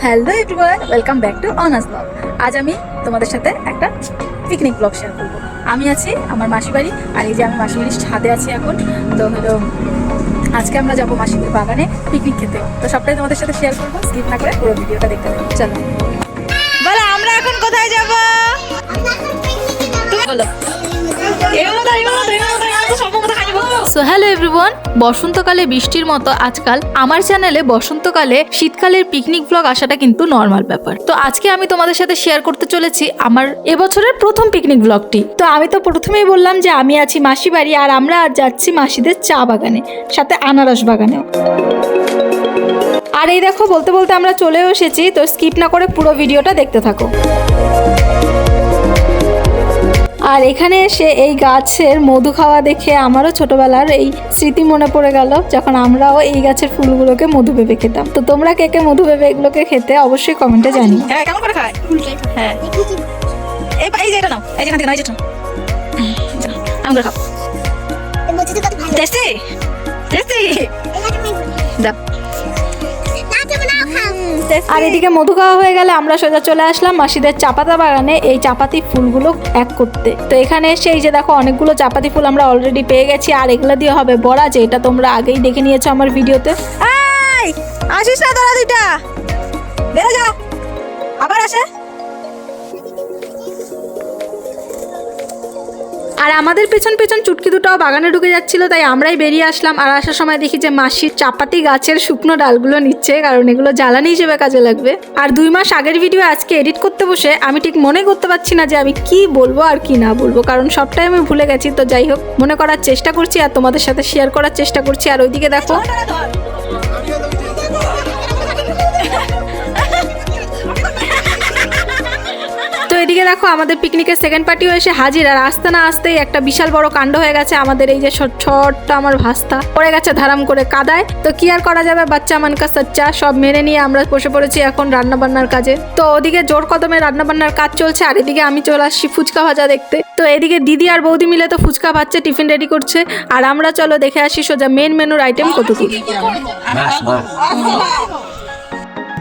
Hello everyone, welcome back to honours blog. আজ আমি তোমাদের সাথে একটা পিকনিক ব্লগ শেয়ার করবো। আমি আছি আমার মাসির বাড়ি, আর এই যে আমি মাসির বাড়ির ছাদে আছি এখন। তো হলো আজকে আমরা যাবো মাসির বাগানে পিকনিক খেতে। তো সবটাই তোমাদের সাথে শেয়ার করবো, স্কিপ না করে পুরো ভিডিওটা দেখতে থাকো। চলো বলো, আমরা এখন কোথায় যাবো? তুমি বলো। সো হ্যালো এভরিওয়ান, বসন্তকালে বৃষ্টির মতো আজকাল আমার চ্যানেলে বসন্তকালে শীতকালের পিকনিক ব্লগ আসাটা কিন্তু নর্মাল ব্যাপার। তো আজকে আমি তোমাদের সাথে শেয়ার করতে চলেছি আমার এবছরের প্রথম পিকনিক ব্লগটি। তো আমি তো প্রথমেই বললাম যে আমি আছি মাসি বাড়ি, আর আমরা আজ যাচ্ছি মাসিদের চা বাগানে, সাথে আনারস বাগানেও। আর এই দেখো, বলতে বলতে আমরা চলেও এসেছি। তো স্কিপ না করে পুরো ভিডিওটা দেখতে থাকো। আর এখানে এসে এই গাছের মধু খাওয়া দেখে আমারও ছোটবেলার এই স্মৃতি মনে পড়ে গেল, যখন আমরাও এই গাছের ফুলগুলোকে মধু ভেবে খেতাম। তো তোমরা কে কে মধু ভেবে এগুলোকে খেতে অবশ্যই কমেন্টে জানিও। হ্যাঁ, কেমন করে খায়? হ্যাঁ, এই যে এটা নাও, এই যেখান থেকে নাও, এই যেটা আমি করে খাও। টেস্টি টেস্টি দাও। আর এদিকে মধু খাওয়া হয়ে গেলে আমরা সোজা চলে আসলাম মাসিদের চাপাতা বাগানে এই চাপাতি ফুলগুলো এক করতে। তো এখানে এসে এই যে দেখো, অনেকগুলো চাপাতি ফুল আমরা অলরেডি পেয়ে গেছি, আর এগুলো দিয়ে হবে বড়া, যে এটা তোমরা আগেই দেখে নিয়েছো আমার ভিডিওতে। আসিস না তোরা দুইটা, বেরো যা, আবার আসে। আর আমাদের পেছন পেছন চুটকি দুটাও বাগানে ঢুকে যাচ্ছিল, তাই আমরাই বেরিয়ে আসলাম। আর আসার সময় দেখি যে মাসির চাপাতি গাছের শুকনো ডালগুলো নিচ্ছে, কারণ এগুলো জ্বালানি হিসেবে কাজে লাগবে। আর 2 মাস আগের ভিডিও আজকে এডিট করতে বসে আমি ঠিক মনে করতে পারছি না যে আমি কি বলবো আর কি না বলবো, কারণ সবটাই আমি ভুলে গেছি। তো যাই হোক, মনে করার চেষ্টা করছি আর তোমাদের সাথে শেয়ার করার চেষ্টা করছি। আর ওইদিকে দেখো, এদিকে দেখো আমাদের পিকনিকের সেকেন্ড পার্টিও এসে হাজির। আর আসতে না আসতেই একটা বিশাল বড় কাণ্ড হয়ে গেছে। আমাদের এই যে ছোট্ট আমার ভাস্তা পড়ে গেছে ধারাম করে কাদায়। তো কি আর করা যাবে, বাচ্চা মানকা সচ্চা, সব মেনে নিয়ে আমরা বসে পড়েছি এখন রান্না বান্নার কাজে। তো ওদিকে জোর কদমে রান্না বান্নার কাজ চলছে, আর এদিকে আমি চলে আসছি ফুচকা ভাজা দেখতে। তো এদিকে দিদি আর বৌদি মিলে তো ফুচকা ভাজছে, টিফিন রেডি করছে। আর আমরা চলো দেখে আসি সোজা মেন মেনুর আইটেম কতটুকু।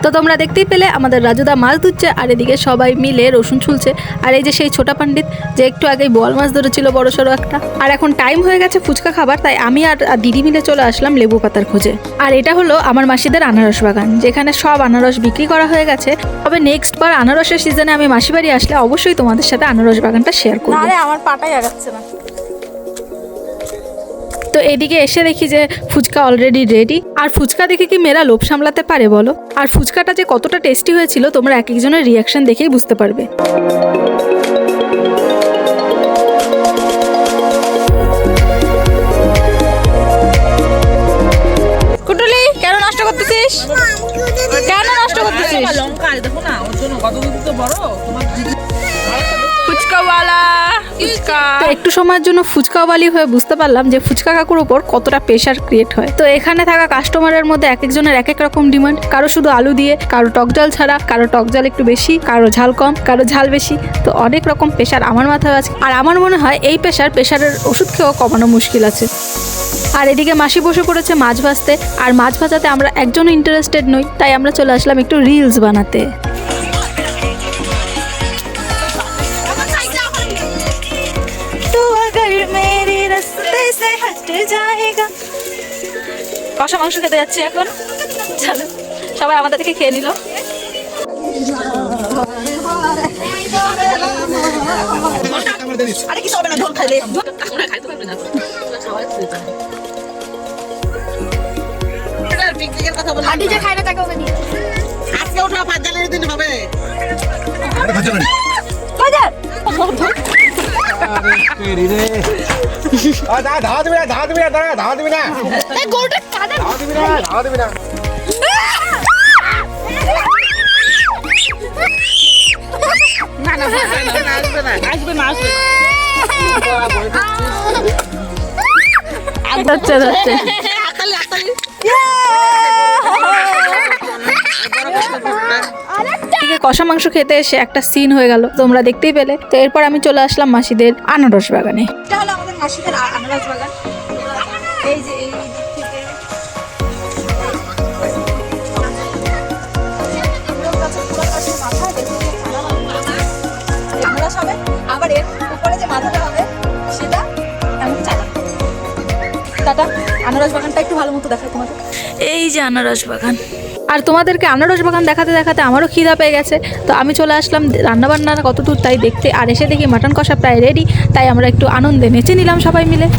তো তোমরা দেখতেই পেলে আমাদের রাজুদা মাছ ধুচ্ছে, আর এদিকে সবাই মিলে রসুন ছুলছে। আর এই যে সেই ছোটা পণ্ডিত, যে একটু আগেই বোয়াল মাছ ধরেছিল বড় সড়ো একটা। আর এখন টাইম হয়ে গেছে ফুচকা খাবার, তাই আমি আর দিদি মিলে চলে আসলাম লেবু পাতার খোঁজে। আর এটা হলো আমার মাসিদের আনারস বাগান, যেখানে সব আনারস বিক্রি করা হয়ে গেছে। তবে নেক্সট বার আনারসের সিজনে আমি মাসি বাড়ি আসলে অবশ্যই তোমাদের সাথে আনারস বাগানটা শেয়ার করব। আরে আমার পাটাই আগাচ্ছে না। তো এদিকে এসে দেখি যে ফুচকা অলরেডি রেডি। আর ফুচকা দেখে কি মেয়েরা লোভ সামলাতে পারে বলো? আর ফুচকাটা যে কতটা টেস্টি হয়েছিল তোমরা এক একজনের রিয়াকশন দেখেই বুঝতে পারবে। কুটুলি, কেন নষ্ট করতেছিস? কেন নষ্ট করতেছিস? তো একটু সময়ের জন্য ফুচকাওয়ালি হয়ে বুঝতে পারলাম যে ফুচকা কাকুর উপর কতটা প্রেশার ক্রিয়েট হয়। তো এখানে থাকা কাস্টমারের মধ্যে এক একজনের এক এক রকম ডিমান্ড। কারো শুধু আলু দিয়ে, কারো টক ঝাল ছাড়া, কারো টক ঝাল একটু বেশি, কারো ঝাল কম, কারো ঝাল বেশি। তো অনেক রকম প্রেশার আমার মাথায় আছে, আর আমার মনে হয় এই প্রেশারের ওষুধ খেয়েও কমানো মুশকিল আছে। আর এদিকে মাসি বসে পড়েছে মাছ ভাজতে, আর মাছ ভাজাতে আমরা একজনও ইন্টারেস্টেড নই, তাই আমরা চলে আসলাম একটু রিলস বানাতে। কষা মাংস খেতে যাচ্ছি এখন, চলো সবাই আমাদের থেকে খেয়ে নিল। কষা মাংস খেতে এসে একটা সিন হয়ে গেল, তোমরা দেখতেই পেলে। তো এরপর আমি চলে আসলাম মাসিদের আনারস বাগানে। এটা হলো আমাদের মাসিদের আনারস বাগান। এই যে এই দিক থেকে মাথাতে হবে সেটা এমন চালা। টাটা। আনারস বাগানটা একটু ভালো মতো দেখায় তোমাদের। এই যে আনারস বাগান। আর তোমাদেরকে আনারস বাগান দেখাতে দেখাতে আমারও খিদা পেয়ে গেছে, তো আমি চলে আসলাম রান্নাবান্না কত দূর তাই দেখতে। আর এসে দেখি মাটন কষা প্রায় রেডি, তাই আমরা একটু আনন্দে নেচে নিলাম সবাই মিলে।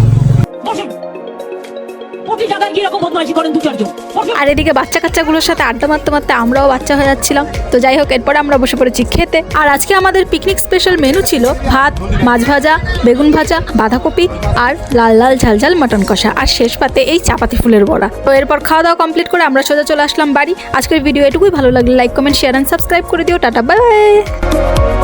আর এদিকে বাচ্চা কাচ্চাগুলোর সাথে আড্ডা মারতে মারতে আমরাও বাচ্চা হয়ে যাচ্ছিলাম। তো যাই হোক, এরপরে আমরা বসে পড়েছি খেতে। আর আজকে আমাদের পিকনিক স্পেশাল মেনু ছিল ভাত, মাছ ভাজা, বেগুন ভাজা, বাঁধাকপি আর লাল লাল ঝাল ঝাল মাটন কষা, আর শেষ পাতে এই চাপাতি ফুলের বড়া। তো এরপর খাওয়া দাওয়া কমপ্লিট করে আমরা সোজা চলে আসলাম বাড়ি। আজকের ভিডিও এটুকুই, ভালো লাগলে like comment share and subscribe করে দিও। টাটা, বাই বাই।